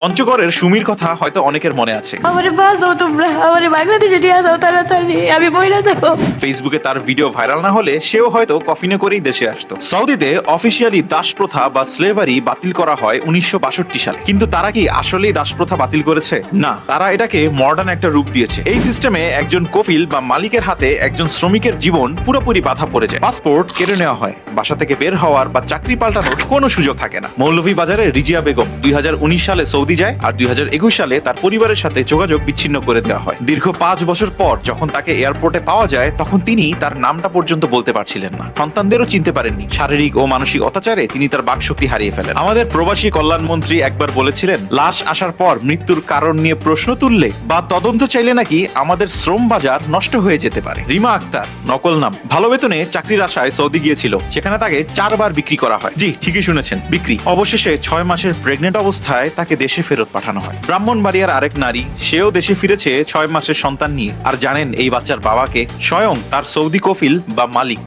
পঞ্চগড়ের সুমির কথা হয়তো অনেকের মনে আছে। আমারে বাঁচাও তোমরা, আমারে বাংলাদেশে নিয়ে যাও তাড়াতাড়ি, আমি বইরা যাবো। ফেসবুকে তার ভিডিও ভাইরাল না হলে সেও হয়তো কফিনে করেই দেশে আসতো। সৌদিতে অফিসিয়ালি দাস প্রথা বা স্লেভারি বাতিল করা হয় 1962 সালে। কিন্তু তারা কি আসলেই দাস প্রথা বাতিল করেছে? না, তারা এটাকে মডার্ন একটা রূপ দিয়েছে। এই সিস্টেমে একজন কফিল বা মালিকের হাতে একজন শ্রমিকের জীবন পুরোপুরি বাধা পড়ে যায়। পাসপোর্ট কেড়ে নেওয়া হয়, বাসা থেকে বের হওয়ার বা চাকরি পাল্টানোর কোনো সুযোগ থাকে না। মৌলভীবাজারে রিজিয়া বেগম 2019 সালে সৌদি যায় আর 2021 সালে তার পরিবারের সাথে যোগাযোগ বিচ্ছিন্ন করে দেওয়া হয়। দীর্ঘ 5 বছর পর যখন তাকে এয়ারপোর্টে পাওয়া যায় তখন তিনি তার নামটা পর্যন্ত বলতে পারছিলেন না, সন্তানদেরও চিনতে পারেননি। শারীরিক ও মানসিক অত্যাচারে তিনি তার বাকশক্তি হারিয়ে ফেলেন। আমাদের প্রবাসী কল্যাণ মন্ত্রী একবার বলেছিলেন, লাশ আসার পর মৃত্যুর কারণ নিয়ে প্রশ্ন তুললে বা তদন্ত চাইলে নাকি আমাদের শ্রম বাজার নষ্ট হয়ে যেতে পারে। রিমা আক্তার, নকল নাম, ভালো বেতনে চাকরির আশায় সৌদি গিয়েছিল। সেখানে তাকে 4 বার বিক্রি করা হয়। জি, ঠিকই শুনেছেন, বিক্রি। অবশেষে 6 মাসের প্রেগনেন্ট অবস্থায় তাকে দেশে ফেরত পাঠানো হয়। ব্রাহ্মণবাড়িয়ার আরেক নারী, সেও দেশে ফিরেছে 6 মাসের সন্তান নিয়ে। আর জানেন এই বাচ্চার বাবাকে? স্বয়ং তার সৌদি কফিল বা মালিক।